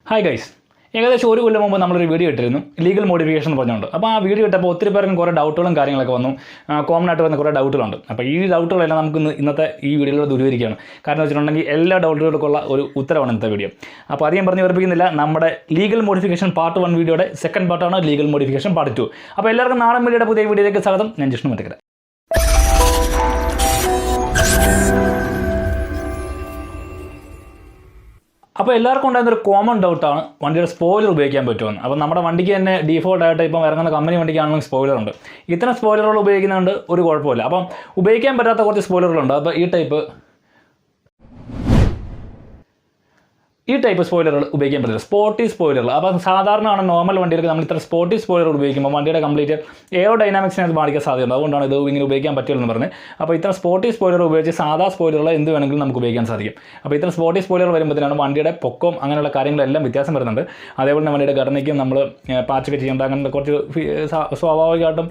Hi guys, ഏകദേശം ഒരു കൊല്ലം മുമ്പ് നമ്മളൊരു വീഡിയോ ഇട്ടിരുന്നു ലീഗൽ മോഡിഫിക്കേഷൻ എന്ന് പറഞ്ഞുകൊണ്ട്. അപ്പോൾ ആ വീഡിയോ ഇട്ടപ്പോൾ ഒത്തിരി പേർക്കും കുറേ ഡൗട്ടുകളും കാര്യങ്ങളൊക്കെ വന്നു. കോമൺ ആയിട്ട് വരുന്ന കുറേ ഡൗട്ടുകളുണ്ട്. അപ്പോൾ ഈ ഡൗട്ടുകളെല്ലാം നമുക്ക് ഇന്നത്തെ ഈ വീഡിയോയിലൂടെ ദൂരീകരിക്കുകയാണ്. കാരണം വെച്ചിട്ടുണ്ടെങ്കിൽ എല്ലാ ഡൗട്ടുകൾക്കുള്ള ഒരു ഉത്തരവാണ് ഇന്നത്തെ വീഡിയോ. അപ്പോൾ അധികം പറഞ്ഞ് ഉറപ്പിക്കുന്നില്ല, നമ്മുടെ ലീഗൽ മോഡിഫിക്കേഷൻ പാർട്ട് 1 വീഡിയോയുടെ സെക്കൻഡ് പാർട്ടാണ് ലീഗൽ മോഡിഫിക്കേഷൻ പാർട്ട് 2. അപ്പോൾ എല്ലാവർക്കും നാടൻ മീഡിയയുടെ പുതിയ വീഡിയോയിലേക്ക് സ്വാഗതം. ഞാൻ ജിഷ്ണു മറ്റക്കര. അപ്പോൾ എല്ലാവർക്കും ഉണ്ടായിരുന്നൊരു കോമൺ ഡൗട്ടാണ് വണ്ടിയുടെ സ്പോയിലർ ഉപയോഗിക്കാൻ പറ്റുമെന്ന്. അപ്പോൾ നമ്മുടെ വണ്ടിക്ക് തന്നെ ഡീഫോൾട്ടായിട്ട് ഇപ്പം ഇറങ്ങുന്ന കമ്പനി വണ്ടിക്കാണെങ്കിലും സ്പോയിലറുണ്ട്. ഇത്തരം സ്പോയിലറുകൾ ഉപയോഗിക്കുന്നതുകൊണ്ട് ഒരു കുഴപ്പമില്ല. അപ്പം ഉപയോഗിക്കാൻ പറ്റാത്ത കുറച്ച് സ്പോയിലറുകളുണ്ട്. അപ്പോൾ ഈ ടൈപ്പ് സ്പോയിലറുകൾ ഉപയോഗിക്കാൻ പറ്റില്ല, സ്പോർട്ടി സ്പോയിലറുകൾ. അപ്പോൾ സാധാരണ നോർമൽ വണ്ടികൾക്ക് നമ്മൾ ഇത്ര സ്പോർട്ടി സ്പോയിലർ ഉപയോഗിക്കുമ്പോൾ വണ്ടിയുടെ കംപ്ലീറ്റ് എയറോ ഡൈനാമിക്സിനെ അത് ബാധിക്കാൻ സാധ്യതയുണ്ട്. അതുകൊണ്ടാണ് ഇത് ഇങ്ങനെ ഉപയോഗിക്കാൻ പറ്റുള്ളൂ പറഞ്ഞത്. അപ്പോൾ ഇത്ര സ്പോർട്ടി സ്പോയിലർ ഉപയോഗിച്ച് സാധാ സ്പോയിലറുകൾ എന്ത് വേണമെങ്കിലും നമുക്ക് ഉപയോഗിക്കാൻ സാധിക്കും. അപ്പോൾ ഇത്ര സ്പോർട്ടി സ്പോയിലർ വരുമ്പോഴത്തേനാണ് വണ്ടിയുടെ പൊക്കം അങ്ങനെയുള്ള കാര്യങ്ങളെല്ലാം വ്യത്യാസം വരുന്നുണ്ട്. അതേപോലെ തന്നെ വണ്ടിയുടെ ഘടനയ്ക്കും നമ്മൾ പാച്ചൊക്കെ ചെയ്യേണ്ട അങ്ങനെ കുറച്ച് സ്വാഭാവികമായിട്ടും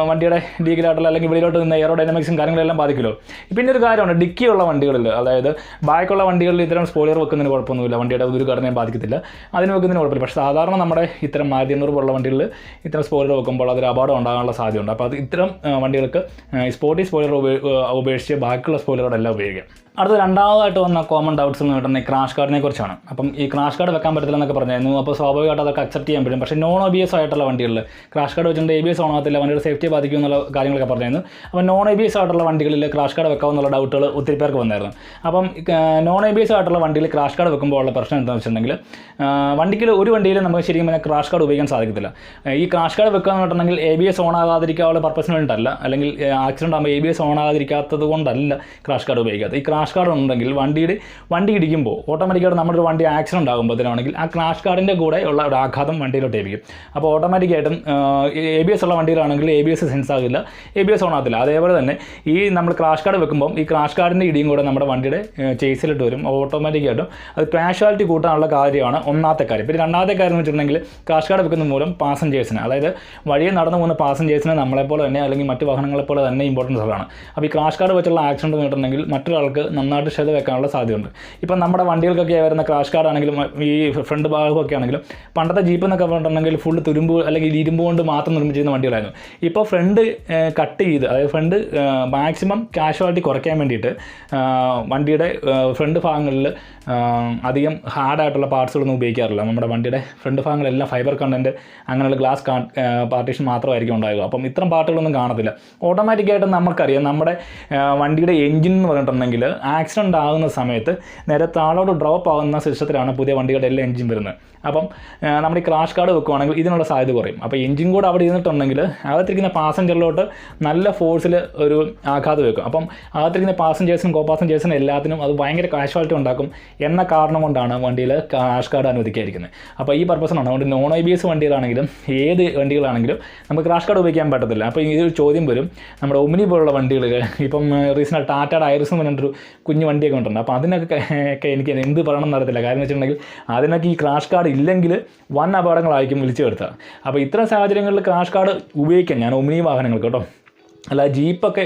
വണ്ടിയുടെ ലീഗലായിട്ടുള്ള അല്ലെങ്കിൽ വെളിയിലോട്ട് നിന്ന് എയറോ ഡൈനാമിക്സും കാര്യങ്ങളെല്ലാം ബാധിക്കുമല്ലോ. പിന്നെ ഒരു കാര്യമാണ്, ഡിക്കിയുള്ള വണ്ടികളിൽ, അതായത് ബാക്കുള്ള വണ്ടികളിൽ ഇത്തരം സ്പോയിലർ വെക്കുന്നതിന് കുഴപ്പമൊന്നുമില്ല, വണ്ടിയുടെ ഒരു ഘടനയും ബാധിക്കത്തില്ല, അതിന് വെക്കുന്നതിന് കുഴപ്പമില്ല. പക്ഷേ സാധാരണ നമ്മുടെ ഇത്തരം 1500 പോലുള്ള വണ്ടികളിൽ ഇത്തരം സ്പോയിലർ വെക്കുമ്പോൾ അതൊരു അപകടം ഉണ്ടാകാനുള്ള സാധ്യതയുണ്ട്. അപ്പോൾ അത് ഇത്തരം വണ്ടികൾക്ക് സ്പോർട്ടി സ്പോയിലർ ഉപേക്ഷിച്ച് ബാക്കിയുള്ള സ്പോയിലറുകളെല്ലാം ഉപയോഗിക്കാം. അടുത്ത രണ്ടാമതായിട്ട് വന്ന കോമൺ ഡൗട്ട്സ് എന്ന് പറഞ്ഞാൽ ഈ ക്രാഷ് കാർഡിനെ കുറിച്ചാണ്. അപ്പം ഈ ക്രാഷ് കാർഡ് വെക്കാൻ പറ്റില്ല എന്നൊക്കെ പറഞ്ഞായിരുന്നു. അപ്പോൾ സ്വാഭാവികമായിട്ട് അതൊക്കെ അക്സെപ്റ്റ് ചെയ്യാൻ പറ്റും. പക്ഷേ നോൺ ABS ആയിട്ടുള്ള വണ്ടികളിൽ ക്രാഷ് കാർഡ് വെച്ചിട്ട് ABS ഓണാകത്തില്ല, വണ്ടിയുടെ സേഫ്റ്റി ബാധിക്കും എന്നുള്ള കാര്യങ്ങളൊക്കെ പറഞ്ഞായിരുന്നു. അപ്പോൾ നോൺ ABS ആയിട്ടുള്ള വണ്ടികളിൽ ക്രാഷ് കാർഡ് വെക്കാമെന്നുള്ള ഡൗട്ടുകൾ ഒത്തിരി പേർക്ക് വന്നായിരുന്നു. അപ്പം നോൺ ABS ആയിട്ടുള്ള വണ്ടിയിൽ ക്രാഷ് കാർഡ് വെക്കുമ്പോൾ ഉള്ള പ്രശ്നം എന്താണെന്ന് വെച്ചിട്ടുണ്ടെങ്കിൽ ഒരു വണ്ടിയിൽ നമുക്ക് ശരിക്കും പറഞ്ഞാൽ ക്രാഷ് കാർഡ് ഉപയോഗിക്കാൻ സാധിക്കത്തില്ല. ഈ ക്രാഷ് കാർഡ് വെക്കുക എന്ന് പറഞ്ഞിട്ടുണ്ടെങ്കിൽ ABS ഓണാകാതിരിക്കാനുള്ള പർപ്പസിന് വേണ്ടിയിട്ടല്ല, അല്ലെങ്കിൽ ആക്സിഡൻറ്റ് ആകുമ്പോൾ ABS ഓണാകാതിരിക്കാത്തത് കൊണ്ടല്ല ക്രാഷ് കാർഡ് ഉപയോഗിക്കാത്തത്. ഈ ക്രാഷ് കാർഡ് ഉണ്ടെങ്കിൽ വണ്ടി ഇടിക്കുമ്പോൾ ഓട്ടോമാറ്റിക്കായിട്ട് നമ്മുടെ ഒരു വണ്ടി ആക്സിഡൻറ്റ് ആകുമ്പോഴത്തേനാണെങ്കിൽ ആ ക്രാഷ് കാർഡിൻ്റെ കൂടെ ഉള്ള ഒരു ആഘാതം വണ്ടിയിലോട്ട് ഏൽപ്പിക്കും. അപ്പോൾ ഓട്ടോമാറ്റിക്കായിട്ടും ABS ഉള്ള വണ്ടിയിലാണെങ്കിൽ ABS സെൻസ് ആകില്ല, ABS ഓൺ ആകത്തില്ല. അതേപോലെ തന്നെ ഈ നമ്മൾ ക്രാഷ് കാർഡ് വെക്കുമ്പോൾ ഈ ക്രാഷ് കാർഡിൻ്റെ ഇടിയും കൂടെ നമ്മുടെ വണ്ടിയുടെ ചേസിലിട്ട് വരും. ഓട്ടോമാറ്റിക്കായിട്ടും അത് ക്രാഷ്വാലിറ്റി കൂട്ടാനുള്ള കാര്യമാണ് ഒന്നാമത്തെ കാര്യം. പിന്നെ രണ്ടാമത്തെ കാര്യം എന്ന് വെച്ചിട്ടുണ്ടെങ്കിൽ ക്രാഷ് കാർഡ് വെക്കുന്ന മൂലം പാസഞ്ചേഴ്സിന്, അതായത് വഴിയെ നടന്നു പോകുന്ന പാസഞ്ചേഴ്സിന് നമ്മളെപ്പോലെ തന്നെ അല്ലെങ്കിൽ മറ്റ് വാഹനങ്ങളെപ്പോലെ തന്നെ ഇമ്പോർട്ടൻസ് ഉള്ളതാണ്. അപ്പോൾ ഈ ക്രാഷ് കാർഡ് വെച്ചുള്ള ആക്സിഡൻറ്റ് എന്ന് മറ്റൊരാൾക്ക് നന്നായിട്ട് ക്ഷത വെക്കാനുള്ള സാധ്യതയുണ്ട്. ഇപ്പം നമ്മുടെ വണ്ടികൾക്കൊക്കെ വരുന്ന ക്രാഷ് കാർഡ് ആണെങ്കിലും ഈ ഫ്രണ്ട് ഭാഗമൊക്കെ ആണെങ്കിലും പണ്ടത്തെ ജീപ്പ് എന്നൊക്കെ പറഞ്ഞിട്ടുണ്ടെങ്കിൽ ഫുള്ള് തുരുമ്പ് അല്ലെങ്കിൽ ഇരുമ്പ് കൊണ്ട് മാത്രം നിർമ്മിച്ചിരുന്ന വണ്ടികളായിരുന്നു. ഇപ്പോൾ ഫ്രണ്ട് കട്ട് ചെയ്ത്, അതായത് ഫ്രണ്ട് മാക്സിമം കാഷ്വാലിറ്റി കുറയ്ക്കാൻ വേണ്ടിയിട്ട് വണ്ടിയുടെ ഫ്രണ്ട് ഭാഗങ്ങളിൽ അധികം ഹാർഡായിട്ടുള്ള പാർട്സുകളൊന്നും ഉപയോഗിക്കാറില്ല. നമ്മുടെ വണ്ടിയുടെ ഫ്രണ്ട് ഭാഗങ്ങളെല്ലാം ഫൈബർ കണ്ടൻറ്റ് അങ്ങനെയുള്ള ഗ്ലാസ് പാർട്ടീഷൻ മാത്രമായിരിക്കും ഉണ്ടാകുക. അപ്പം ഇത്തരം പാർട്ടുകളൊന്നും കാണത്തില്ല. ഓട്ടോമാറ്റിക്കായിട്ട് നമുക്കറിയാം നമ്മുടെ വണ്ടിയുടെ എൻജിൻ എന്ന് പറഞ്ഞിട്ടുണ്ടെങ്കിൽ ആക്സിഡൻ്റ് ആകുന്ന സമയത്ത് നേരെ താഴോട്ട് ഡ്രോപ്പ് ആകുന്ന സിസ്റ്റത്തിലാണ് പുതിയ വണ്ടികളുടെ എല്ലാ എൻജിൻ വരുന്നത്. അപ്പം നമ്മൾ ഈ ക്രാഷ് കാർഡ് വെക്കുകയാണെങ്കിൽ ഇതിനുള്ള സാധ്യത കുറയും. അപ്പോൾ എൻജിൻ കൂടെ അവിടെ ഇരുന്നിട്ടുണ്ടെങ്കിൽ അകത്തിരിക്കുന്ന പാസഞ്ചറിലോട്ട് നല്ല ഫോഴ്സിൽ ഒരു ആഘാതം വെക്കും. അപ്പം അകത്തിരിക്കുന്ന പാസഞ്ചേഴ്സിനും കോ പാസഞ്ചേഴ്സിനും എല്ലാത്തിനും അത് ഭയങ്കര കാഷ്വാലിറ്റി ഉണ്ടാക്കും എന്ന കാരണം കൊണ്ടാണ് വണ്ടിയിൽ ക്രാഷ് കാർഡ് അനുവദിക്കാതിരിക്കുന്നത്. അപ്പോൾ ഈ പർപ്പസിനാണ്. അതുകൊണ്ട് നോൺ ABS വണ്ടികളാണെങ്കിലും ഏത് വണ്ടികളാണെങ്കിലും നമുക്ക് ക്രാഷ് കാർഡ് ഉപയോഗിക്കാൻ പറ്റത്തില്ല. അപ്പോൾ ഈ ഒരു ചോദ്യം വരും, നമ്മുടെ ഒമിനി പോലുള്ള വണ്ടികളിൽ ഇപ്പം റീസെൻ്റ് ടാറ്റ ടയർസ് എന്ന് പറഞ്ഞിട്ടൊരു കുഞ്ഞു വണ്ടിയൊക്കെ ഉണ്ട്. അപ്പോൾ അതിനൊക്കെ എനിക്ക് എന്ത് പറയണം എന്നറിയത്തില്ല. കാരണം വെച്ചിട്ടുണ്ടെങ്കിൽ അതിനൊക്കെ ഈ ക്രാഷ് കാർഡ് ഇല്ലെങ്കിൽ വൻ അപകടങ്ങളായിരിക്കും വിളിച്ചു വരുത്തുക. അപ്പോൾ ഇത്തരം സാഹചര്യങ്ങളിൽ ക്രാഷ് കാർഡ് ഉപയോഗിക്കാം ഞാൻ ഒമിനി വാഹനങ്ങൾക്ക് കേട്ടോ. അല്ല ജീപ്പൊക്കെ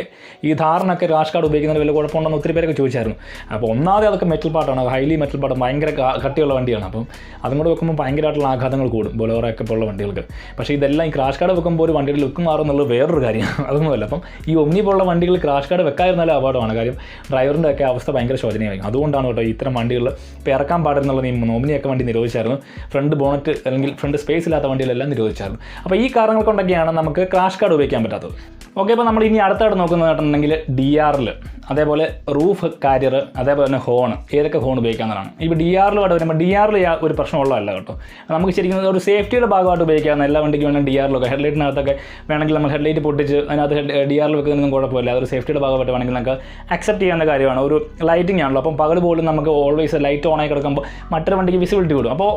ഈ ധാരണൊക്കെ ക്രാഷ് കാർഡ് ഉപയോഗിക്കുന്നതിന് വലിയ കുഴപ്പമുണ്ടെന്ന് ഒത്തിരി പേരൊക്കെ ചോദിച്ചായിരുന്നു. അപ്പോൾ ഒന്നാമത് അതൊക്കെ മെറ്റൽ പാർട്ടാണ്, ഹൈലി മെറ്റൽ പാർട്ട്, ഭയങ്കര കട്ടിയുള്ള വണ്ടിയാണ്. അപ്പം അതും കൂടെ വെക്കുമ്പോൾ ഭയങ്കരമായിട്ടുള്ള ആഘാതങ്ങൾ കൂടും ബൊലേറൊക്കെ പോലുള്ള വണ്ടികൾക്ക്. പക്ഷേ ഇതെല്ലാം ഈ ക്രാഷ് കാർഡ് വെക്കുമ്പോൾ ഒരു വണ്ടിയുടെ ലുക്ക് മാറുന്നുള്ളത് വേറൊരു കാര്യമാണ്, അതൊന്നുമല്ല. അപ്പം ഈ ഒമ്നി പോലുള്ള വണ്ടികൾ ക്രാഷ് കാർഡ് വെക്കാതിരുന്നാലും അപകടമാണ്. കാര്യം ഡ്രൈവറിൻ്റെ ഒക്കെ അവസ്ഥ ഭയങ്കര ശോചനീയമായിരിക്കും. അതുകൊണ്ടാണ് കേട്ടോ ഇത്തരം വണ്ടികളിൽ ഇപ്പോൾ ഇറക്കാൻ പാടില്ലെന്നുള്ള നിയമം ഒമ്നിയൊക്കെ വണ്ടി നിരോധിച്ചായിരുന്നു. ഫ്രണ്ട് ബോണറ്റ് അല്ലെങ്കിൽ ഫ്രണ്ട് സ്പേസ് ഇല്ലാത്ത വണ്ടികളെല്ലാം നിരോധിച്ചായിരുന്നു. അപ്പോൾ ഈ കാരണങ്ങൾ കൊണ്ടൊക്കെയാണ് നമുക്ക് ക്രാഷ് കാർഡ് ഉപയോഗിക്കാൻ പറ്റാത്തത്. ഓക്കെ, അപ്പോൾ നമ്മൾ ഇനി അടുത്തായിട്ട് നോക്കുന്നതായിട്ടുണ്ടെങ്കിൽ DRL, അതേപോലെ റൂഫ് കാരിയർ, അതേപോലെ തന്നെ ഹോൺ, ഏതൊക്കെ ഹോൺ ഉപയോഗിക്കാവുന്നതാണ്. ഇപ്പോൾ DRLുമായിട്ട് വരുമ്പോൾ DRL ഒരു പ്രശ്നമുള്ളതല്ല കേട്ടോ. നമുക്ക് ശരിക്കും ഒരു സേഫ്റ്റിയുടെ ഭാഗമായിട്ട് ഉപയോഗിക്കാവുന്ന എല്ലാ വണ്ടിക്കും വേണമെങ്കിൽ DRLൊക്കെ ഹെഡ്ലൈറ്റിനകത്തൊക്കെ വേണമെങ്കിൽ നമ്മൾ ഹെഡ്ലൈറ്റ് പൊട്ടിച്ച് അതിനകത്ത് DRL വെക്കുന്നതൊന്നും കുഴപ്പമില്ല. അതൊരു സേഫ്റ്റിയുടെ ഭാഗമായിട്ട് വേണമെങ്കിൽ നമുക്ക് അക്സെപ്റ്റ് ചെയ്യുന്ന കാര്യമാണ്. ഒരു ലൈറ്റിംഗ് ആണല്ലോ. അപ്പം പകൽ പോലും നമുക്ക് ഓൾവേസ് ലൈറ്റ് ഓണായി കിടക്കുമ്പോൾ മറ്റൊരു വണ്ടിക്ക് വിസിബിലിറ്റി കൂടും. അപ്പോൾ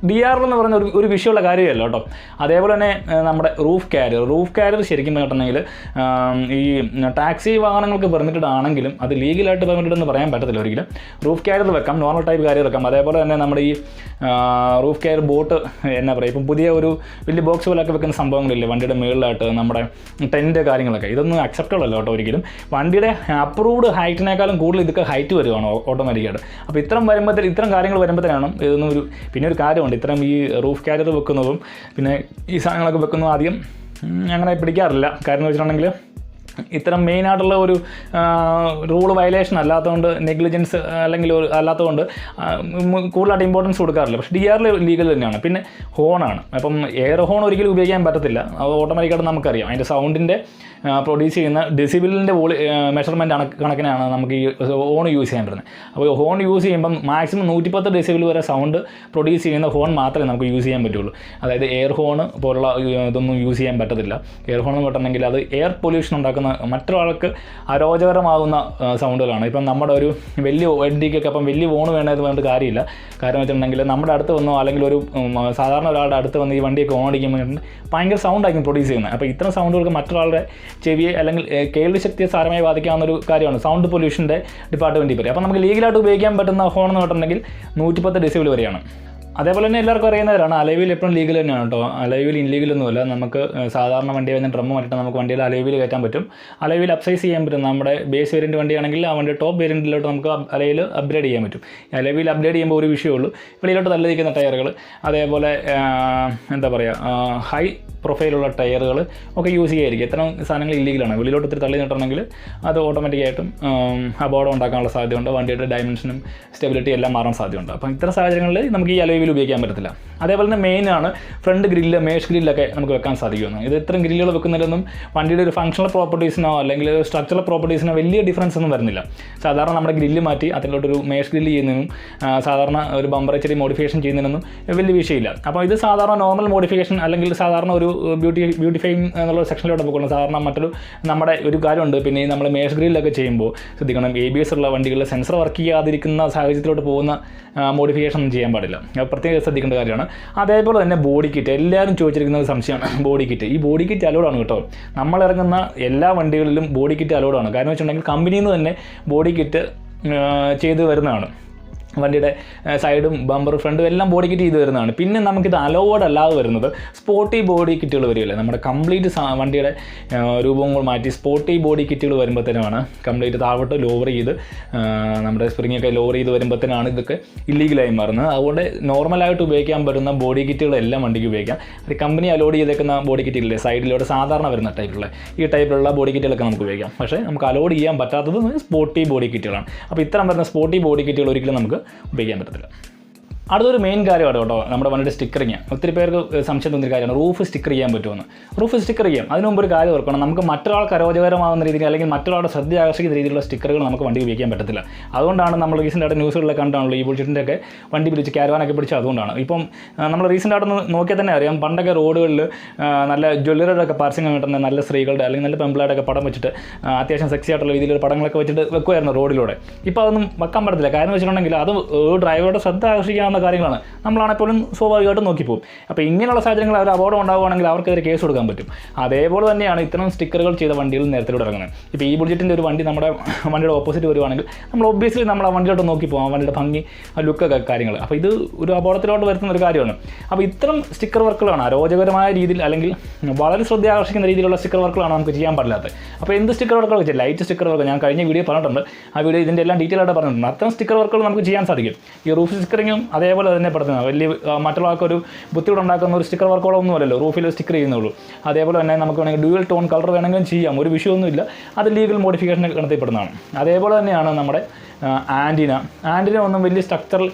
DRL എന്ന് പറയുന്ന ഒരു വിഷയമുള്ള കാര്യമല്ല കേട്ടോ. അതേപോലെ തന്നെ നമ്മുടെ റൂഫ് കാരിയർ ശരിക്കും പറഞ്ഞിട്ടുണ്ടെങ്കിൽ ഈ ടാക്സി വാഹനങ്ങൾക്ക് പെർമിറ്റഡ് ആണെങ്കിലും അത് ലീഗലായിട്ട് പെർമിറ്റഡ് എന്ന് പറയാൻ പറ്റത്തില്ല ഒരിക്കലും. റൂഫ് കാരിയർ വെക്കാം, നോർമൽ ടൈപ്പ് കാരിയർ വെക്കാം. അതേപോലെ തന്നെ നമ്മുടെ ഈ റൂഫ് കാരിയർ ബോട്ട് എന്നാ പറയുക, ഇപ്പം പുതിയ ഒരു വലിയ ബോക്സ് പോലൊക്കെ വെക്കുന്ന സംഭവങ്ങളില്ലേ വണ്ടിയുടെ മുകളിലായിട്ട്, നമ്മുടെ ടെൻറ്റ് കാര്യങ്ങളൊക്കെ, ഇതൊന്നും അക്സെപ്റ്റബിൾ അല്ല കേട്ടോ ഒരിക്കലും. വണ്ടിയുടെ അപ്രൂവ്ഡ് ഹൈറ്റിനേക്കാളും കൂടുതൽ ഇതൊക്കെ ഹൈറ്റ് വരുവാണ് ഓട്ടോമാറ്റിക്കായിട്ട്. അപ്പോൾ ഇത്തരം കാര്യങ്ങൾ വരുമ്പോഴത്തേനാണ് ഇതൊന്നും പിന്നെ ഒരു കാര്യമുണ്ട്, ഇത്തരം ഈ റൂഫ് കാരിയർ വെക്കുന്നതും പിന്നെ ഈ സാധനങ്ങളൊക്കെ വെക്കുന്നതും ആദ്യം അങ്ങനെ പിടിക്കാറില്ല. കാരണം എന്ന് വെച്ചിട്ടുണ്ടെങ്കിൽ ഇത്തരം മെയിനായിട്ടുള്ള ഒരു റൂൾ വയലേഷൻ അല്ലാത്തതുകൊണ്ട്, നെഗ്ലിജൻസ് അല്ലെങ്കിൽ അല്ലാത്തതുകൊണ്ട് കൂടുതലായിട്ട് ഇമ്പോർട്ടൻസ് കൊടുക്കാറില്ല. പക്ഷേ DRL ലീഗൽ തന്നെയാണ്. പിന്നെ ഹോണാണ്. അപ്പം എയർ ഹോൺ ഒരിക്കലും ഉപയോഗിക്കാൻ പറ്റത്തില്ല. അത് ഓട്ടോമാറ്റിക്കായിട്ട് നമുക്കറിയാം അതിൻ്റെ സൗണ്ടിൻ്റെ പ്രൊഡ്യൂസ് ചെയ്യുന്ന ഡെസിബിളിൻ്റെ മെഷർമെൻറ്റ് കണക്കിനാണ് നമുക്ക് ഈ ഹോൺ യൂസ് ചെയ്യാൻ പറ്റുന്നത്. അപ്പോൾ ഹോൺ യൂസ് ചെയ്യുമ്പം മാക്സിമം 110 ഡെസിബിൾ വരെ സൗണ്ട് പ്രൊഡ്യൂസ് ചെയ്യുന്ന ഹോൺ മാത്രമേ നമുക്ക് യൂസ് ചെയ്യാൻ പറ്റുള്ളൂ. അതായത് എയർ ഹോൺ പോലുള്ള ഇതൊന്നും യൂസ് ചെയ്യാൻ പറ്റത്തില്ല. എയർ ഹോൺ എന്ന് പറഞ്ഞിട്ടുണ്ടെങ്കിൽ അത് എയർ പൊല്യൂഷൻ ഉണ്ടാക്കുന്ന, മറ്റൊരാൾക്ക് അരോചകരമാകുന്ന സൗണ്ടുകളാണ്. ഇപ്പം നമ്മുടെ ഒരു വലിയ വണ്ടിക്കൊക്കെ അപ്പം വലിയ ഹോൺ വേണമെന്ന് പറഞ്ഞിട്ട് കാര്യമില്ല. കാരണം വെച്ചിട്ടുണ്ടെങ്കിൽ നമ്മുടെ അടുത്ത് വന്നോ അല്ലെങ്കിൽ ഒരു സാധാരണ ഒരാളുടെ അടുത്ത് വന്ന് ഈ വണ്ടിയൊക്കെ ഓൺ അടിക്കുമ്പോൾ ഭയങ്കര സൗണ്ടായിരിക്കും പ്രൊഡ്യൂസ് ചെയ്യുന്നത്. അപ്പോൾ ഇത്തരം സൗണ്ടുകൾക്ക് മറ്റൊരാളുടെ ചെവിയെ അല്ലെങ്കിൽ കേൾവി ശക്തിയെ സാരമായി ബാധിക്കാവുന്ന ഒരു കാര്യമാണ് സൗണ്ട് പൊല്യൂഷൻ്റെ ഡിപ്പാർട്ട്മെൻറ്റിൽ പറയും. അപ്പോൾ നമുക്ക് ലീഗലായിട്ട് ഉപയോഗിക്കാൻ പറ്റുന്ന ഹോൺ എന്ന് പറഞ്ഞിട്ടുണ്ടെങ്കിൽ 110 ഡെസിബിൾ വരെയാണ്. അതേപോലെ തന്നെ എല്ലാവർക്കും അറിയുന്നവരാണ് അലോയ് വീൽ എപ്പോഴും ലീഗൽ തന്നെയാണ് കേട്ടോ. അലോയ് വീൽ ഇൻലീഗലൊന്നുമല്ല. നമുക്ക് സാധാരണ വണ്ടി വരുന്ന ഡ്രം മാറ്റിട്ട് നമുക്ക് വണ്ടിയിൽ അലോയ് വീൽ കയറ്റാൻ പറ്റും. അലോയ് വീൽ അപ്സൈസ് ചെയ്യാൻ പറ്റും. നമ്മുടെ ബേസ് വേരിയൻറ്റ് വണ്ടിയാണെങ്കിൽ ആ വണ്ടി ടോപ്പ് വേരിയൻറ്റിലോട്ട് നമുക്ക് അലോയ് വീൽ അപ്ഗ്രേഡ് ചെയ്യാൻ പറ്റും. അലോയ് വീൽ അപ്ഗ്രേഡ് ചെയ്യുമ്പോൾ ഒരു വിഷയമുള്ളൂ, വെളിയിലോട്ട് തള്ളിയിരിക്കുന്ന ടയറുകൾ, അതേപോലെ എന്താ പറയുക ഹൈ പ്രൊഫൈലുള്ള ടയറുകൾ ഒക്കെ യൂസ് ചെയ്യായിരിക്കും. ഇത്തരം സാധനങ്ങൾ ഇല്ലീഗലാണ്. വെളിയിലോട്ട് ഇത്തിരി തള്ളി നിട്ടുണ്ടെങ്കിൽ അത് ഓട്ടോമാറ്റിക്കായിട്ടും അപകടം ഉണ്ടാക്കാനുള്ള സാധ്യതയുണ്ട്. വണ്ടിയുടെ ഡയമെൻഷനും സ്റ്റെബിലിറ്റി എല്ലാം മാറാൻ സാധ്യതയുണ്ട്. അപ്പം ഇത്തരം സാഹചര്യങ്ങളിൽ നമുക്ക് ഈ അലോയ് വീൽ ഉപയോഗിക്കാൻ പറ്റത്തില്ല. അതേപോലെ തന്നെ മെയിനാണ് ഫ്രണ്ട് ഗ്രില്ല്, മേഷ് ഗ്രില്ലൊക്കെ നമുക്ക് വെക്കാൻ സാധിക്കുമെന്ന്. ഇത് ഇത്തരം ഗ്രില്ലുകൾ വെക്കുന്നതിലൊന്നും വണ്ടിയുടെ ഒരു ഫങ്ഷണൽ പ്രോപ്പർട്ടീസിനോ അല്ലെങ്കിൽ സ്ട്രക്ചറൽ പ്രോപ്പർട്ടീസിനോ വലിയ ഡിഫറൻസ് ഒന്നും വരുന്നില്ല. സാധാരണ നമ്മുടെ ഗ്രില്ല് മാറ്റി അതിലോട്ടൊരു മേഷ് ഗ്രില്ല് ചെയ്യുന്നതിനും സാധാരണ ഒരു ബമ്പർ ഇച്ചിരി മോഡിഫിക്കേഷൻ ചെയ്യുന്നതിനൊന്നും വലിയ വിഷയമില്ല. അപ്പോൾ ഇത് സാധാരണ നോർമൽ മോഡിഫിക്കേഷൻ അല്ലെങ്കിൽ സാധാരണ ഒരു ബ്യൂട്ടിഫൈങ് എന്നുള്ള സെക്ഷനിലോട്ട് പോകണം. സാധാരണ നമ്മുടെ ഒരു കാര്യമുണ്ട്. പിന്നെ നമ്മൾ മേഷ് ഗ്രില്ലൊക്കെ ചെയ്യുമ്പോൾ ശ്രദ്ധിക്കണം, ABS ഉള്ള വണ്ടികളിൽ സെൻസർ വർക്ക് ചെയ്യാതിരിക്കുന്ന സാഹചര്യത്തിലോട്ട് പോകുന്ന മോഡിഫിക്കേഷൻ ഒന്നും ചെയ്യാൻ പാടില്ല. പ്രത്യേകം ശ്രദ്ധിക്കേണ്ട കാര്യമാണ്. അതേപോലെ തന്നെ ബോഡി കിറ്റ്, എല്ലാവരും ചോദിച്ചിരിക്കുന്ന സംശയമാണ് ബോഡി കിറ്റ്. ഈ ബോഡി കിറ്റ് അലോഡാണ് കേട്ടോ. നമ്മളിറങ്ങുന്ന എല്ലാ വണ്ടികളിലും ബോഡി കിറ്റ് അലോഡാണ്. കാരണം വെച്ചിട്ടുണ്ടെങ്കിൽ കമ്പനിയിൽ നിന്ന് തന്നെ ബോഡി കിറ്റ് ചെയ്ത് വരുന്നതാണ്. വണ്ടിയുടെ സൈഡും ബമ്പർ ഫ്രണ്ടും എല്ലാം ബോഡി കിറ്റ് ചെയ്ത് വരുന്നതാണ്. പിന്നെ നമുക്കിത് അലോവേഡ് അല്ലാതെ വരുന്നത് സ്പോർട്ടി ബോഡി കിറ്റുകൾ വരികയല്ലേ. നമ്മുടെ കംപ്ലീറ്റ് വണ്ടിയുടെ രൂപങ്ങൾ മാറ്റി സ്പോർട്ടി ബോഡി കിറ്റുകൾ വരുമ്പോഴത്തേനാണ് കംപ്ലീറ്റ് താഴോട്ട് ലോവർ ചെയ്ത് നമ്മുടെ സ്പ്രിങ്ങൊക്കെ ലോവർ ചെയ്ത് വരുമ്പോഴത്തേനാണ് ഇതൊക്കെ ഇല്ലീഗലായി മാറുന്നത്. അതുകൊണ്ട് നോർമലായിട്ട് ഉപയോഗിക്കാൻ പറ്റുന്ന ബോഡി കിറ്റുകളെല്ലാം വണ്ടിക്ക് ഉപയോഗിക്കാം. അത് കമ്പനി അലോഡ് ചെയ്തേക്കുന്ന ബോഡി കിറ്റുകളില്ലേ സൈഡിലൂടെ സാധാരണ വരുന്ന ടൈപ്പിലുള്ള ബോഡി കിറ്റുകളൊക്കെ നമുക്ക് ഉപയോഗിക്കാം. പക്ഷേ നമുക്ക് അലോഡ് ചെയ്യാൻ പറ്റാത്തത് സ്പോർട്ടി ബോഡി കിറ്റുകളാണ്. അപ്പോൾ ഇത്തരം വരുന്ന സ്പോർട്ടി ബോഡി കിറ്റുകൾ ഒരിക്കലും നമുക്ക് ഉപയോഗിക്കാൻ പറ്റത്തില്ല. അടുത്തൊരു മെയിൻ കാര്യമാണ് കേട്ടോ നമ്മുടെ വണ്ടിയുടെ സ്റ്റിക്കറിങ്. ഒത്തിരി പേർക്ക് സംശയം തോന്നിയ കാര്യമാണ് റൂഫ് സ്റ്റിക്കർ ചെയ്യാൻ പറ്റുമെന്ന്. റൂഫ് സ്റ്റിക്കർ ചെയ്യാം. അതിന് മുമ്പ് ഒരു കാര്യം ഓർക്കണം, നമുക്ക് മറ്റൊരാൾക്ക് അരോചകരമാകുന്ന രീതിയിൽ അല്ലെങ്കിൽ മറ്റൊരാളുടെ ശ്രദ്ധ ആകർഷിക്കുന്ന രീതിയിലുള്ള സ്റ്റിക്കറുകൾ നമുക്ക് വണ്ടി ഉപയോഗിക്കാൻ പറ്റത്തില്ല. അതുകൊണ്ടാണ് നമ്മൾ റീസെൻ്റായിട്ട് ന്യൂസുകളിലൊക്കെ കണ്ടാണല്ലോ ഈ ബുൾജെറ്റിൻ്റെ ഒക്കെ വണ്ടി പിടിച്ച് ക്യാരവാനൊക്കെ പിടിച്ച്. അതുകൊണ്ടാണ് ഇപ്പം നമ്മൾ റീസെൻ്റായിട്ട് നോക്കിയാൽ തന്നെ അറിയാം, പണ്ടൊക്കെ റോഡുകളിൽ നല്ല ജ്വല്ലറിയുടെ ഒക്കെ പരസ്യം കിട്ടുന്ന നല്ല സ്ത്രീകളുടെ അല്ലെങ്കിൽ നല്ല പെമ്പിളയുടെ ഒക്കെ പടം വെച്ചിട്ട് അത്യാവശ്യം സെക്സി ആയിട്ടുള്ള രീതിയിലുള്ള പടങ്ങളൊക്കെ വെച്ചിട്ട് വെക്കുമായിരുന്നു റോഡിലൂടെ. ഇപ്പോൾ അതൊന്നും വെക്കാൻ പറ്റത്തില്ല. കാരണം വെച്ചിട്ടുണ്ടെങ്കിൽ അത് ഡ്രൈവറുടെ ശ്രദ്ധ ആകർഷിക്കാവുന്ന കാര്യങ്ങളാണ്. നമ്മളാണെപ്പോലും സ്വാഭാവികമായിട്ടും നോക്കിപ്പോകും. അപ്പോൾ ഇങ്ങനെയുള്ള സാഹചര്യങ്ങൾ അവർ അപകടം ഉണ്ടാവുകയാണെങ്കിൽ അവർക്കെതിരെ കേസ് കൊടുക്കാൻ പറ്റും. അതേപോലെ തന്നെയാണ് ഇത്തരം സ്റ്റിക്കറുകൾ ചെയ്ത വണ്ടികൾ നേരത്തിലൂടെ ഇറങ്ങുന്നത്. ഇപ്പോൾ ഈ ബുൾജെറ്റിൻ്റെ ഒരു വണ്ടി നമ്മുടെ വണ്ടിയുടെ ഓപ്പോസിറ്റ് വരുവാണെങ്കിൽ നമ്മൾ ഒബ്വിയസ്ലി നമ്മൾ ആ വണ്ടിയിലോട്ട് നോക്കിപ്പോകും, ആ വണ്ടിയുടെ ഭംഗി, ആ ലുക്കൊക്കെ കാര്യങ്ങൾ. അപ്പോൾ ഇത് ഒരു അപകടത്തിലോട്ട് വരുത്തുന്ന ഒരു കാര്യമാണ്. അപ്പോൾ ഇത്തരം സ്റ്റിക്കർ വർക്കുകളാണ് അരോചകരമായ രീതിയിൽ അല്ലെങ്കിൽ വളരെ ശ്രദ്ധ ആകർഷിക്കുന്ന രീതിയിലുള്ള സ്റ്റിക്കർ വർക്കുകളാണ് നമുക്ക് ചെയ്യാൻ പറ്റാത്തത്. അപ്പോൾ എന്ത് സ്റ്റിക്കർ വർക്കുകൾ വെച്ചാൽ ലൈറ്റ് സ്റ്റിക്കർ വർക്ക് ഞാൻ കഴിഞ്ഞ വീഡിയോ പറഞ്ഞിട്ടുണ്ട്. ആ വീഡിയോ ഇതിൻ്റെ എല്ലാം ഡീറ്റെയിൽ ആയിട്ട് പറഞ്ഞിട്ടുണ്ട്. അത്തരം സ്റ്റിക്കർ വർക്കുകൾ നമുക്ക് ചെയ്യാൻ സാധിക്കും. ഈ റൂഫ് സ്റ്റിക്കറിങ്ങും അതേപോലെ തന്നെ പെടുത്തുന്നത് വലിയ മറ്റുള്ളവർക്കൊരു ബുദ്ധിമുട്ടുണ്ടാക്കുന്ന ഒരു സ്റ്റിക്കർ വർക്കുകളൊന്നും അല്ലല്ലോ, റൂഫിൽ സ്റ്റിക്കർ ചെയ്യുന്നുള്ളൂ. അതേപോലെ തന്നെ നമുക്ക് വേണമെങ്കിൽ ഡ്യുവൽ ടോൺ കളർ വേണമെങ്കിലും ചെയ്യാം, ഒരു വിഷയമൊന്നുമില്ല. അത് ലീഗൽ മോഡിഫിക്കേഷൻ ഗണത്തിൽപ്പെടുന്നതാണ്. അതേപോലെ തന്നെയാണ് നമ്മുടെ ആൻറ്റിന ഒന്നും വലിയ സ്ട്രക്ചറൽ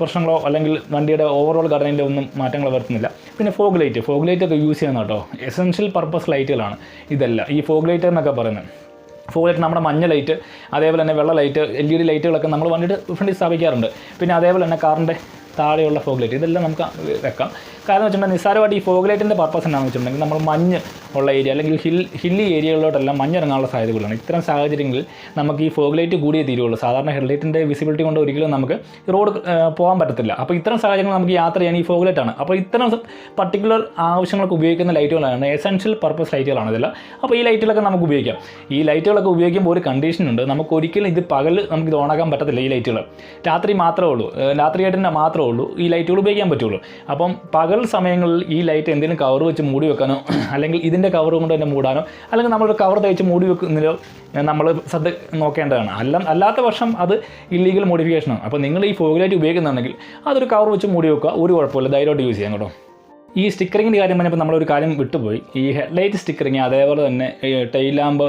പ്രശ്നങ്ങളോ അല്ലെങ്കിൽ വണ്ടിയുടെ ഓവറോൾ ഘടനയിലെ ഒന്നും മാറ്റങ്ങൾ വരുത്തുന്നില്ല. പിന്നെ ഫോഗ് ലൈറ്റ് ഒക്കെ യൂസ് ചെയ്യുന്ന കേട്ടോ എസെൻഷ്യൽ പർപ്പസ് ലൈറ്റുകളാണ് ഇതെല്ലാം. ഈ ഫോഗ് ലൈറ്റ് എന്നൊക്കെ പറയുന്നത് ഫോഗ് ലൈറ്റ് നമ്മുടെ മഞ്ഞ ലൈറ്റ്, അതേപോലെ തന്നെ വെള്ള ലൈറ്റ്, LED ലൈറ്റുകളൊക്കെ നമ്മൾ വണ്ടിയുടെ ഫ്രണ്ടിൽ സ്ഥാപിക്കാറുണ്ട്. പിന്നെ അതേപോലെ തന്നെ കാറിൻ്റെ താഴെയുള്ള ഫോഗ് ലൈറ്റ് ഇതെല്ലാം നമുക്ക് വെക്കാം. കാരണം വെച്ചിട്ടുണ്ടെങ്കിൽ നിസ്സാരമായിട്ട് ഈ ഫോഗ് ലൈറ്റിൻ്റെ പർപ്പസ് എന്താണെന്ന് വെച്ചിട്ടുണ്ടെങ്കിൽ നമ്മൾ മഞ്ഞ് ഉള്ള ഏരിയ അല്ലെങ്കിൽ ഹില്ലി ഏരിയകളിലോട്ടെല്ലാം മഞ്ഞിറങ്ങാനുള്ള സാധ്യതകളാണ്. ഇത്തരം സാഹചര്യങ്ങളിൽ നമുക്ക് ഈ ഫോഗ് ലൈറ്റ് കൂടിയേ തീരുള്ളൂ. സാധാരണ ഹെഡ്ലൈറ്റിൻ്റെ വിസിബിലിറ്റി കൊണ്ട് ഒരിക്കലും നമുക്ക് റോഡ് പോകാൻ പറ്റത്തില്ല. അപ്പോൾ ഇത്തരം സാഹചര്യങ്ങൾ നമുക്ക് യാത്ര ചെയ്യാൻ ഈ ഫോഗ് ലൈറ്റാണ്. അപ്പോൾ ഇത്തരം പർട്ടിക്കുലർ ആവശ്യങ്ങൾക്ക് ഉപയോഗിക്കുന്ന ലൈറ്റുകളാണ് എസെൻഷ്യൽ പർപ്പസ് ലൈറ്റുകളാണ് ഇതെല്ലാം. അപ്പോൾ ഈ ലൈറ്റുകളൊക്കെ നമുക്ക് ഉപയോഗിക്കാം. ഈ ലൈറ്റുകളൊക്കെ ഉപയോഗിക്കുമ്പോൾ ഒരു കണ്ടീഷനുണ്ട്, നമുക്ക് ഒരിക്കലും ഇത് പകൽ നമുക്കിത് ഓണാക്കാൻ പറ്റത്തില്ല. ഈ ലൈറ്റുകൾ രാത്രി മാത്രമേ ഉള്ളൂ, രാത്രിയായിട്ട് മാത്രമേ ഉള്ളൂ ഈ ലൈറ്റുകൾ ഉപയോഗിക്കാൻ പറ്റുള്ളൂ. അപ്പം പകൽ സമയങ്ങളിൽ ഈ ലൈറ്റ് എന്തെങ്കിലും കവർ വെച്ച് മൂടി വെക്കാനോ അല്ലെങ്കിൽ ഇതിൻ്റെ കവർ കൊണ്ട് തന്നെ മൂടാനോ അല്ലെങ്കിൽ നമ്മളൊരു കവർ തയ്ച്ച് മൂടി വെക്കുന്നതിലോ നമ്മൾ ശ്രദ്ധ നോക്കേണ്ടതാണ്. അല്ലാത്ത പക്ഷം അത് ഇല്ലീഗൽ മോഡിഫിക്കേഷനാണ്. അപ്പോൾ നിങ്ങൾ ഈ ഫോഗ് ലൈറ്റ് ഉപയോഗിക്കുന്നുണ്ടെങ്കിൽ അതൊരു കവർ വെച്ച് മൂടി വെക്കുക, ഒരു കുഴപ്പമില്ല, ധൈര്യമായിട്ട് യൂസ് ചെയ്യാം കേട്ടോ. ഈ സ്റ്റിക്കറിങ്ങിൻ്റെ കാര്യം പറഞ്ഞപ്പോൾ നമ്മളൊരു കാര്യം വിട്ടുപോയി. ഈ ഹെഡ്ലൈറ്റ് സ്റ്റിക്കറിങ്, അതേപോലെ തന്നെ ടെയിൽ ലാമ്പ്,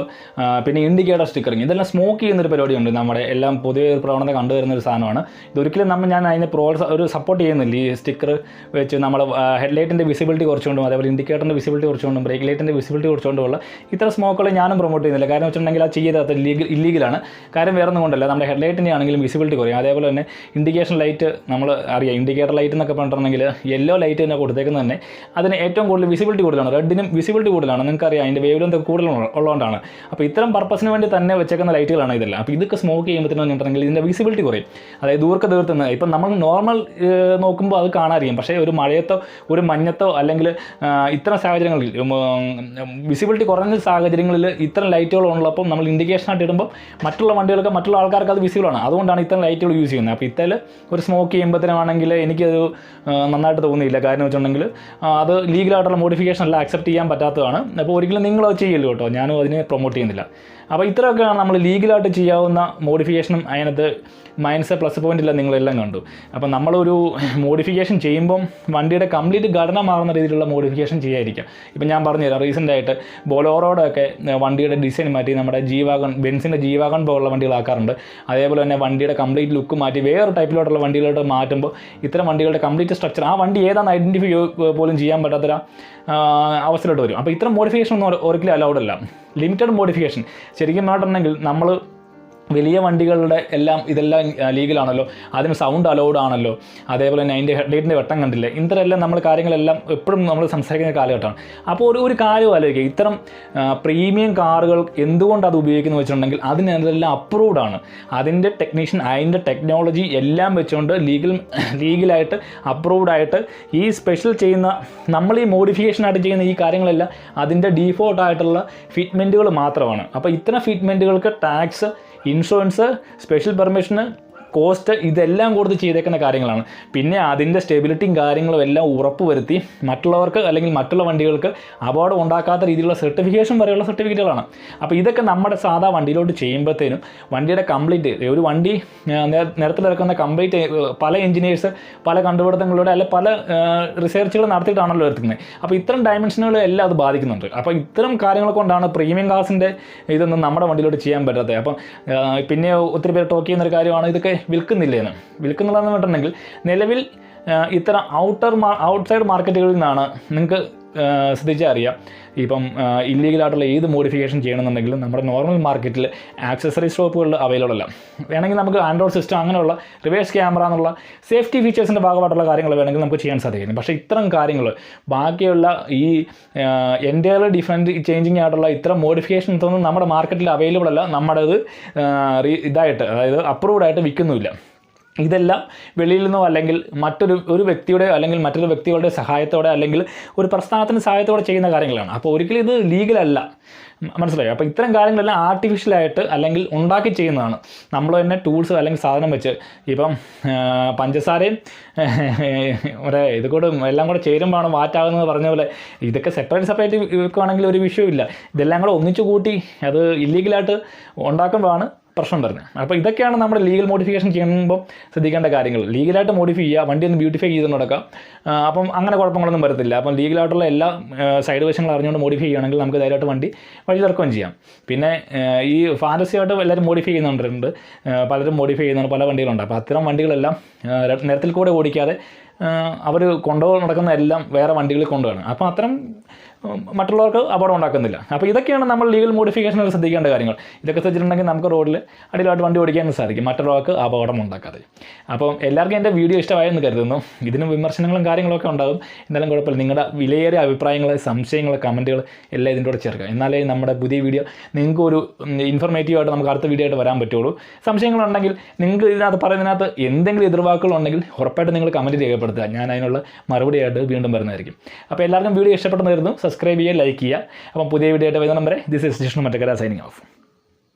പിന്നെ ഇൻഡിക്കേറ്റർ സ്റ്റിക്കറിങ്, ഇതെല്ലാം സ്മോക്ക് ചെയ്യുന്നൊരു പരിപാടിയുണ്ട്. നമ്മുടെ എല്ലാം പൊതുവെ ഒരു പ്രവണത കണ്ടുവരുന്നൊരു സാധനമാണ്. ഇതൊരിക്കലും ഞാൻ അതിനെ ഒരു സപ്പോർട്ട് ചെയ്യുന്നില്ല. ഈ സ്റ്റിക്കർ വെച്ച് നമ്മൾ ഹെഡ്ലൈറ്റിൻ്റെ വിസിബിലിറ്റി കുറച്ചുകൊണ്ടും അതേപോലെ ഇൻഡിക്കേറ്ററിൻ്റെ വിസിബിലിറ്റി കുറച്ചുകൊണ്ടും ബ്രേക്ക് ലൈറ്റിൻ്റെ വിസിബിലിറ്റി കുറച്ചുകൊണ്ടുമുള്ള ഇത്തരം സ്മോക്കുകൾ ഞാനും പ്രൊമോട്ട് ചെയ്യുന്നില്ല. കാരണം വെച്ചിട്ടുണ്ടെങ്കിൽ അത് ചെയ്തത് ഇല്ലീഗലാണ്. കാര്യം വേറെ ഒന്നും കൊണ്ടല്ല, നമ്മുടെ ഹെഡ്ലൈറ്റിൻ്റെ ആണെങ്കിലും വിസിബിലിറ്റി കുറയും. അതേപോലെ തന്നെ ഇൻഡിക്കേഷൻ ലൈറ്റ് നമ്മൾ അറിയാം, ഇൻഡിക്കേറ്റർ ലൈറ്റ് എന്നൊക്കെ പറഞ്ഞിട്ടുണ്ടെങ്കിൽ യെല്ലോ ലൈറ്റ് തന്നെ കൊടുത്തേക്കുന്നത് തന്നെ അതിന് ഏറ്റവും കൂടുതൽ വിസിബിലിറ്റി കൂടുതലാണ്. റെഡിനും വിസിബിലിറ്റി കൂടുതലാണ്, നിങ്ങൾക്കറിയാം, അതിൻ്റെ വേവ് ലെങ്ത് കൂടുതൽ ഉള്ളതുകൊണ്ടാണ്. അപ്പോൾ ഇത്തരം പർപ്പസിന് വേണ്ടി തന്നെ വെച്ചേക്കുന്ന ലൈറ്റുകളാണ് ഇതെല്ലാം. അപ്പോൾ ഇതൊക്കെ സ്മോക്ക് ചെയ്യുമ്പോഴത്തേണ്ടെങ്കിൽ ഇതിൻ്റെ വിസിബിലിറ്റി കുറയും. അതായത് ദൂരത്തുനിന്ന് ഇപ്പം നമ്മൾ നോർമൽ നോക്കുമ്പോൾ അത് കാണാറിയും, പക്ഷേ ഒരു മഴയത്തോ ഒരു മഞ്ഞത്തോ അല്ലെങ്കിൽ ഇത്തരം സാഹചര്യങ്ങളിൽ വിസിബിലിറ്റി കുറഞ്ഞ സാഹചര്യങ്ങളിൽ ഇത്തരം ലൈറ്റുകൾ ഉള്ളപ്പോൾ നമ്മൾ ഇൻഡിക്കേഷനായിട്ട് ഇടുമ്പോൾ മറ്റുള്ള വണ്ടികൾക്ക് മറ്റുള്ള ആൾക്കാർക്ക് അത് വിസിബിളാണ്. അതുകൊണ്ടാണ് ഇത്തരം ലൈറ്റുകൾ യൂസ് ചെയ്യുന്നത്. അപ്പോൾ ഇത്തരം ഒരു സ്മോക്ക് ചെയ്യുമ്പോഴത്തേനാണെങ്കിൽ എനിക്കത് നന്നായിട്ട് തോന്നിയില്ല. കാരണം വെച്ചിട്ടുണ്ടെങ്കിൽ അത് ലീഗലായിട്ടുള്ള മോഡിഫിക്കേഷൻ അല്ല, അക്സെപ്റ്റ് ചെയ്യാൻ പറ്റാത്തതാണ്. അപ്പോൾ ഒരിക്കലും നിങ്ങളത് ചെയ്യല്ലോ കേട്ടോ, ഞാനും അതിനെ പ്രൊമോട്ട് ചെയ്യുന്നില്ല. അപ്പോൾ ഇത്രയൊക്കെയാണ് നമ്മൾ ലീഗലായിട്ട് ചെയ്യാവുന്ന മോഡിഫിക്കേഷനും അതിനകത്ത് മൈനസ് പ്ലസ് പോയിൻ്റില്ല നിങ്ങളെല്ലാം കണ്ടു. അപ്പോൾ നമ്മളൊരു മോഡിഫിക്കേഷൻ ചെയ്യുമ്പം വണ്ടിയുടെ കംപ്ലീറ്റ് ഘടന മാറുന്ന രീതിയിലുള്ള മോഡിഫിക്കേഷൻ ചെയ്യാതിരിക്കാം. ഇപ്പം ഞാൻ പറഞ്ഞുതരാം, റീസെൻ്റായിട്ട് ബൊലോറോയുടെ ഒക്കെ വണ്ടിയുടെ ഡിസൈൻ മാറ്റി നമ്മുടെ ബെൻസിൻ്റെ ജീവാഗൺ പോലുള്ള വണ്ടികളാക്കാറുണ്ട്. അതേപോലെ തന്നെ വണ്ടിയുടെ കംപ്ലീറ്റ് ലുക്ക് മാറ്റി വേറെ ടൈപ്പിലോട്ടുള്ള വണ്ടികളോട്ട് മാറ്റുമ്പോൾ ഇത്തരം വണ്ടികളുടെ കംപ്ലീറ്റ് സ്ട്രക്ചർ, ആ വണ്ടി ഏതാണെന്ന് ഐഡൻറ്റിഫൈ പോലും ചെയ്യാൻ പറ്റാത്തൊരു അവസ്ഥയിലോട്ട് വരും. അപ്പോൾ ഇത്തരം മോഡിഫിക്കേഷൻ ഒന്നും ഒരിക്കലും അലൗഡ് അല്ല. ലിമിറ്റഡ് മോഡിഫിക്കേഷൻ ശരിക്കും പറഞ്ഞിട്ടുണ്ടെങ്കിൽ നമ്മൾ വലിയ വണ്ടികളുടെ ഇതെല്ലാം ലീഗലാണല്ലോ, അതിന് സൗണ്ട് അലൗഡ് ആണല്ലോ, അതേപോലെ തന്നെ അതിൻ്റെ ഹെഡ്ലൈറ്റിൻ്റെ വെട്ടം കണ്ടില്ലേ, ഇത്തരമെല്ലാം നമ്മൾ കാര്യങ്ങളെല്ലാം എപ്പോഴും നമ്മൾ സംസാരിക്കുന്ന കാലഘട്ടമാണ്. അപ്പോൾ ഒരു കാര്യം ആലോചിക്കുക, ഇത്തരം പ്രീമിയം കാറുകൾ എന്തുകൊണ്ട് അത് ഉപയോഗിക്കുന്നു വെച്ചിട്ടുണ്ടെങ്കിൽ അതിനെല്ലാം അപ്രൂവ്ഡ് ആണ്. അതിൻ്റെ ടെക്നീഷ്യൻ, അതിൻ്റെ ടെക്നോളജി എല്ലാം വെച്ചുകൊണ്ട് ലീഗലായിട്ട് അപ്രൂവ്ഡ് ആയിട്ട് ഈ സ്പെഷ്യൽ ചെയ്യുന്ന നമ്മൾ ഈ മോഡിഫിക്കേഷനായിട്ട് ചെയ്യുന്ന ഈ കാര്യങ്ങളെല്ലാം അതിൻ്റെ ഡീഫോൾട്ടായിട്ടുള്ള ഫിറ്റ്മെൻറ്റുകൾ മാത്രമാണ്. അപ്പോൾ ഇത്തരം ഫിറ്റ്മെൻറ്റുകൾക്ക് ടാക്സ്, ഇൻഷുറൻസ്, സ്പെഷ്യൽ പെർമിഷന്, കോസ്റ്റ്, ഇതെല്ലാം കൊടുത്ത് ചെയ്തേക്കുന്ന കാര്യങ്ങളാണ്. പിന്നെ അതിൻ്റെ സ്റ്റെബിലിറ്റിയും കാര്യങ്ങളും എല്ലാം ഉറപ്പ് വരുത്തി മറ്റുള്ളവർക്ക് അല്ലെങ്കിൽ മറ്റുള്ള വണ്ടികൾക്ക് അപകടം ഉണ്ടാക്കാത്ത രീതിയിലുള്ള സർട്ടിഫിക്കേഷൻ വരെയുള്ള സർട്ടിഫിക്കറ്റുകളാണ്. അപ്പോൾ ഇതൊക്കെ നമ്മുടെ സാധാ വണ്ടിയിലോട്ട് ചെയ്യുമ്പോഴത്തേനും വണ്ടിയുടെ കംപ്ലീറ്റ് ഒരു വണ്ടി നിരത്തിലിറക്കുന്ന കംപ്ലീറ്റ് പല എഞ്ചിനീയേഴ്സ് പല കണ്ടുപിടുത്തങ്ങളിലൂടെ അല്ലെ പല റിസർച്ചുകൾ നടത്തിയിട്ടാണല്ലോ എടുക്കുന്നത്. അപ്പോൾ ഇത്തരം ഡയമെൻഷനുകൾ എല്ലാം അത് ബാധിക്കുന്നുണ്ട്. അപ്പോൾ ഇത്തരം കാര്യങ്ങൾ കൊണ്ടാണ് പ്രീമിയം കാർസിൻ്റെ ഇതൊന്നും നമ്മുടെ വണ്ടിയിലോട്ട് ചെയ്യാൻ പറ്റാത്തത്. അപ്പം പിന്നെ ഒത്തിരി പേര് ടോക്ക് ചെയ്യുന്നൊരു കാര്യമാണ് ഇതൊക്കെ വിൽക്കുന്നില്ലെന്ന് പറഞ്ഞിട്ടുണ്ടെങ്കിൽ നിലവിൽ ഇത്തരം ഔട്ട്സൈഡ് മാർക്കറ്റുകളിൽ നിന്നാണ് നിങ്ങൾക്ക് ശ്രദ്ധിച്ചാൽ അറിയാം. ഇപ്പം ഇല്ലീഗലായിട്ടുള്ള ഏത് മോഡിഫിക്കേഷൻ ചെയ്യണമെന്നുണ്ടെങ്കിലും നമ്മുടെ നോർമൽ മാർക്കറ്റിൽ ആക്സസറി ഷോപ്പുകളിൽ അവൈലബിൾ അല്ല. വേണമെങ്കിൽ നമുക്ക് ആൻഡ്രോയിഡ് സിസ്റ്റം അങ്ങനെയുള്ള റിവേഴ്സ് ക്യാമറ എന്നുള്ള സേഫ്റ്റി ഫീച്ചേഴ്സിൻ്റെ ഭാഗമായിട്ടുള്ള കാര്യങ്ങൾ വേണമെങ്കിൽ നമുക്ക് ചെയ്യാൻ സാധിക്കും. പക്ഷേ ഇത്തരം കാര്യങ്ങൾ ബാക്കിയുള്ള ഈ എൻ്റയർലി ഡിഫറെൻറ്റ് ചേഞ്ചിങ് ആയിട്ടുള്ള ഇത്തരം മോഡിഫിക്കേഷൻസ് ഒന്നും നമ്മുടെ മാർക്കറ്റിൽ അവൈലബിൾ അല്ല. നമ്മുടെ ഇതായിട്ട്, അതായത് അപ്രൂവ്ഡ് ആയിട്ട് വിൽക്കുന്നുമില്ല. ഇതെല്ലാം വെളിയിൽ നിന്നോ അല്ലെങ്കിൽ ഒരു വ്യക്തിയുടെ അല്ലെങ്കിൽ മറ്റൊരു വ്യക്തികളുടെ സഹായത്തോടെ അല്ലെങ്കിൽ ഒരു പ്രസ്ഥാനത്തിൻ്റെ സഹായത്തോടെ ചെയ്യുന്ന കാര്യങ്ങളാണ്. അപ്പോൾ ഒരിക്കലും ഇത് ലീഗലല്ല, മനസ്സിലായോ? അപ്പോൾ ഇത്തരം കാര്യങ്ങളെല്ലാം ആർട്ടിഫിഷ്യലായിട്ട് അല്ലെങ്കിൽ ഉണ്ടാക്കി ചെയ്യുന്നതാണ്. നമ്മൾ തന്നെ ടൂൾസ് അല്ലെങ്കിൽ സാധനം വെച്ച് ഇപ്പം പഞ്ചസാരയും ഇത് കൂടെ എല്ലാം കൂടെ ചേരുമ്പോഴാണ് വാറ്റാകുന്നത് പറഞ്ഞ പോലെ ഇതൊക്കെ സെപ്പറേറ്റ് വെക്കുകയാണെങ്കിൽ ഒരു വിഷയമില്ല. ഇതെല്ലാം കൂടെ ഒന്നിച്ചു കൂട്ടി അത് ഇല്ലീഗലായിട്ട് ഉണ്ടാക്കുമ്പോഴാണ് പ്രശ്നം വരുന്നത്. അപ്പോൾ ഇതൊക്കെയാണ് നമ്മുടെ ലീഗൽ മോഡിഫിക്കേഷൻ ചെയ്യുമ്പോൾ ശ്രദ്ധിക്കേണ്ട കാര്യങ്ങൾ. ലീഗലായിട്ട് മോഡിഫൈ ചെയ്യുക, വണ്ടി ഒന്ന് ബ്യൂട്ടിഫൈ ചെയ്ത് നടക്കുക, അപ്പം അങ്ങനെ കുഴപ്പങ്ങളൊന്നും വരത്തില്ല. അപ്പം ലീഗലായിട്ടുള്ള എല്ലാ സൈഡ് വശങ്ങൾ അറിഞ്ഞുകൊണ്ട് മോഡിഫൈ ചെയ്യുകയാണെങ്കിൽ നമുക്ക് ധൈര്യമായിട്ട് വണ്ടി വഴിയിറക്കുകയും ചെയ്യാം. പിന്നെ ഈ ഫാൻറ്റസിയായിട്ട് എല്ലാവരും മോഡിഫൈ ചെയ്യുന്നുണ്ട്, പലരും മോഡിഫൈ ചെയ്യുന്നുണ്ട്, പല വണ്ടികളുണ്ട്. അപ്പോൾ അത്തരം വണ്ടികളെല്ലാം നിരത്തിൽ കൂടെ ഓടിക്കാതെ അവർ കൊണ്ടുപോയി നടക്കുന്ന എല്ലാം വേറെ വണ്ടികളിൽ കൊണ്ടുപോകണം. അപ്പോൾ അത്തരം മറ്റുള്ളവർക്ക് അപകടം ഉണ്ടാക്കുന്നില്ല. അപ്പോൾ ഇതൊക്കെയാണ് നമ്മൾ ലീഗൽ മോഡിഫിക്കേഷനിൽ ശ്രദ്ധിക്കേണ്ട കാര്യങ്ങൾ. ഇതൊക്കെ ശ്രദ്ധിച്ചിട്ടുണ്ടെങ്കിൽ നമുക്ക് റോഡിൽ അടിയിലായിട്ട് വണ്ടി ഓടിക്കാനും സാധിക്കും, മറ്റുള്ളവർക്ക് അപകടം ഉണ്ടാക്കാതെ. അപ്പം എല്ലാവർക്കും എൻ്റെ വീഡിയോ ഇഷ്ടമായെന്ന് കരുതുന്നു. ഇതിന് വിമർശനങ്ങളും കാര്യങ്ങളൊക്കെ ഉണ്ടാകും, എന്നാലും കുഴപ്പമില്ല. നിങ്ങളുടെ വിലയേറിയ അഭിപ്രായങ്ങൾ, സംശയങ്ങൾ, കമൻറ്റുകൾ എല്ലാം ഇതിൻ്റെ കൂടെ ചേർക്കുക. എന്നാലേ നമ്മുടെ പുതിയ വീഡിയോ നിങ്ങൾക്ക് ഒരു ഇൻഫർമേറ്റീവായിട്ട് നമുക്ക് അടുത്ത വീഡിയോ ആയിട്ട് വരാൻ പറ്റുള്ളൂ. സംശയങ്ങളുണ്ടെങ്കിൽ നിങ്ങൾക്ക് ഇതിനകത്ത് പറയുന്നതിനകത്ത് എന്തെങ്കിലും എതിർവാക്കുകളുണ്ടെങ്കിൽ ഉറപ്പായിട്ട് നിങ്ങൾ കമൻറ്റ് രേഖപ്പെടുത്തുക. ഞാൻ അതിനുള്ള മറുപടിയായിട്ട് വീണ്ടും വരുന്നതായിരിക്കും. അപ്പോൾ എല്ലാവർക്കും വീഡിയോ ഇഷ്ടപ്പെട്ടെന്ന് കരുതുന്നു. സബ്സ്ക്രൈബ് ചെയ്യുക, ലൈക്ക് ചെയ്യുക. അപ്പം പുതിയ വീഡിയോ ആയിട്ട് വരുന്ന നമ്പറെ this is Jishnu Mattakkara signing of.